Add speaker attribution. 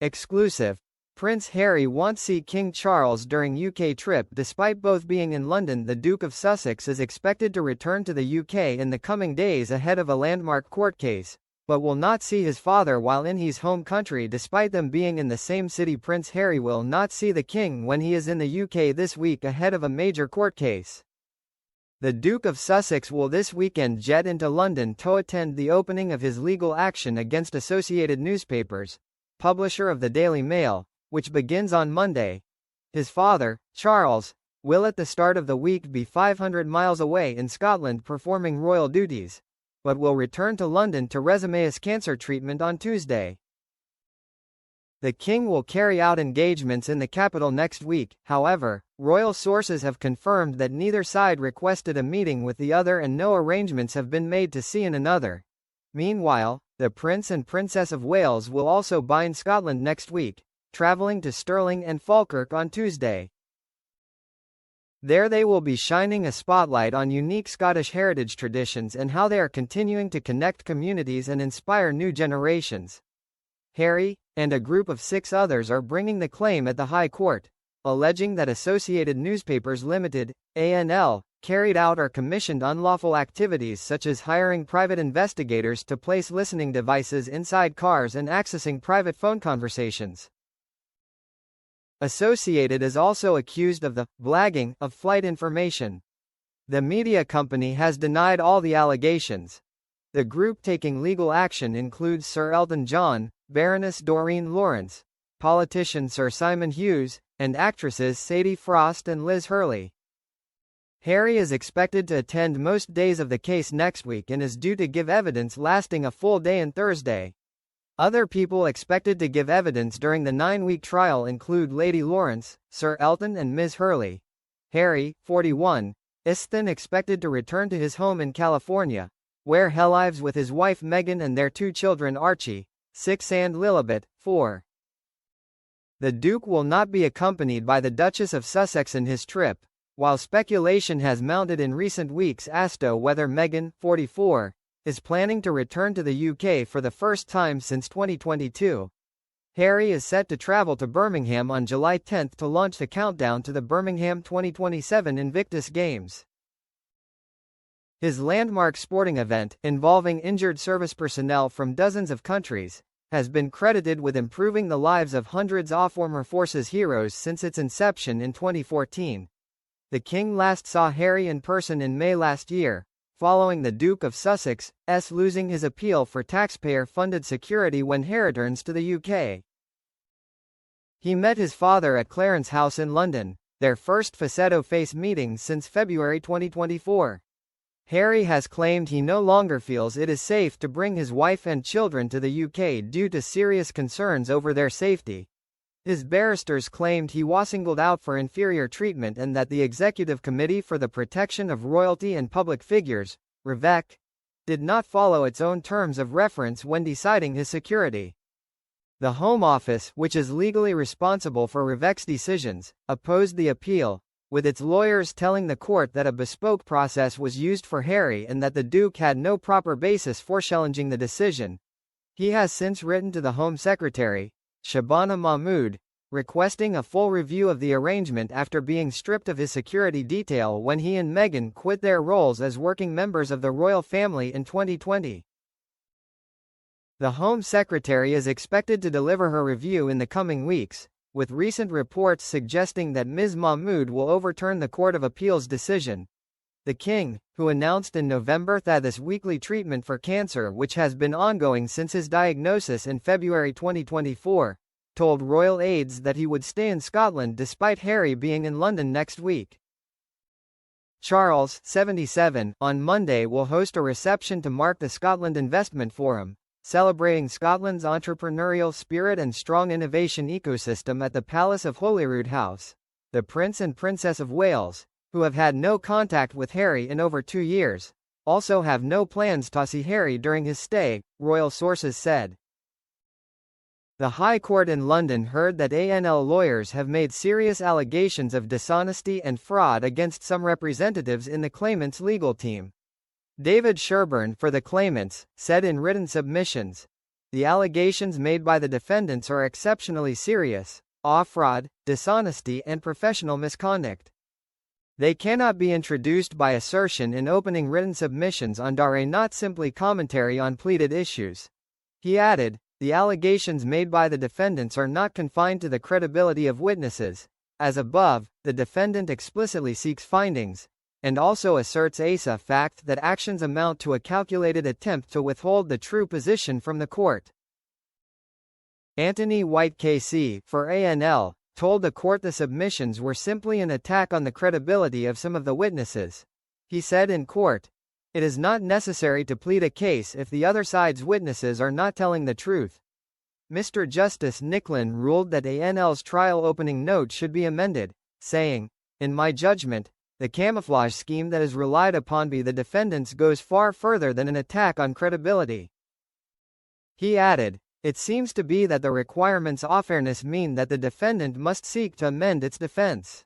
Speaker 1: Exclusive. Prince Harry won't see King Charles during UK trip. Despite both being in London, the Duke of Sussex is expected to return to the UK in the coming days ahead of a landmark court case, but will not see his father while in his home country. Despite them being in the same city, Prince Harry will not see the King when he is in the UK this week ahead of a major court case. The Duke of Sussex will this weekend jet into London to attend the opening of his legal action against Associated Newspapers, publisher of the Daily Mail, which begins on Monday. His father, Charles, will at the start of the week be 500 miles away in Scotland performing royal duties, but will return to London to resume his cancer treatment on Tuesday. The King will carry out engagements in the capital next week. However, royal sources have confirmed that neither side requested a meeting with the other and no arrangements have been made to see another. Meanwhile, the Prince and Princess of Wales will also be in Scotland next week, travelling to Stirling and Falkirk on Tuesday. There they will be shining a spotlight on unique Scottish heritage traditions and how they are continuing to connect communities and inspire new generations. Harry, and a group of 6 others are bringing the claim at the High Court, alleging that Associated Newspapers Limited, ANL, carried out or commissioned unlawful activities such as hiring private investigators to place listening devices inside cars and accessing private phone conversations. Associated is also accused of the blagging of flight information. The media company has denied all the allegations. The group taking legal action includes Sir Elton John, Baroness Doreen Lawrence, politician Sir Simon Hughes, and actresses Sadie Frost and Liz Hurley. Harry is expected to attend most days of the case next week and is due to give evidence lasting a full day on Thursday. Other people expected to give evidence during the 9-week trial include Lady Lawrence, Sir Elton and Ms. Hurley. Harry, 41, is then expected to return to his home in California, where he lives with his wife Meghan and their 2 children Archie, 6 and Lilibet, 4. The Duke will not be accompanied by the Duchess of Sussex in his trip, while speculation has mounted in recent weeks as to whether Meghan, 44, is planning to return to the UK for the first time since 2022. Harry is set to travel to Birmingham on July 10 to launch the countdown to the Birmingham 2027 Invictus Games. His landmark sporting event, involving injured service personnel from dozens of countries, has been credited with improving the lives of hundreds of former forces heroes since its inception in 2014. The King last saw Harry in person in May last year, following the Duke of Sussex's losing his appeal for taxpayer-funded security when Harry returns to the UK. He met his father at Clarence House in London, their first face-to-face meeting since February 2024. Harry has claimed he no longer feels it is safe to bring his wife and children to the UK due to serious concerns over their safety. His barristers claimed he was singled out for inferior treatment and that the Executive Committee for the Protection of Royalty and Public Figures, REVEC, did not follow its own terms of reference when deciding his security. The Home Office, which is legally responsible for REVEC's decisions, opposed the appeal, with its lawyers telling the court that a bespoke process was used for Harry and that the Duke had no proper basis for challenging the decision. He has since written to the Home Secretary, Shabana Mahmood, requesting a full review of the arrangement after being stripped of his security detail when he and Meghan quit their roles as working members of the royal family in 2020. The Home Secretary is expected to deliver her review in the coming weeks, with recent reports suggesting that Ms. Mahmood will overturn the Court of Appeal's decision. The King, who announced in November that this weekly treatment for cancer, which has been ongoing since his diagnosis in February 2024, told royal aides that he would stay in Scotland despite Harry being in London next week. Charles, 77, on Monday will host a reception to mark the Scotland Investment Forum, celebrating Scotland's entrepreneurial spirit and strong innovation ecosystem at the Palace of Holyrood House. The Prince and Princess of Wales, who have had no contact with Harry in over 2 years, also have no plans to see Harry during his stay, royal sources said. The High Court in London heard that ANL lawyers have made serious allegations of dishonesty and fraud against some representatives in the claimants' legal team. David Sherburn for the claimants said in written submissions, The allegations made by the defendants are exceptionally serious: fraud, dishonesty and professional misconduct. They cannot be introduced by assertion in opening written submissions on dare, not simply commentary on pleaded issues. He added, the allegations made by the defendants are not confined to the credibility of witnesses. As above, the defendant explicitly seeks findings, and also asserts a fact that actions amount to a calculated attempt to withhold the true position from the court. Anthony White KC, for ANL, told the court the submissions were simply an attack on the credibility of some of the witnesses. He said in court, "It is not necessary to plead a case if the other side's witnesses are not telling the truth." Mr. Justice Nicklin ruled that ANL's trial opening note should be amended, saying, "In my judgment, the camouflage scheme that is relied upon by the defendants goes far further than an attack on credibility." He added, "It seems to be that the requirements of fairness mean that the defendant must seek to amend its defense."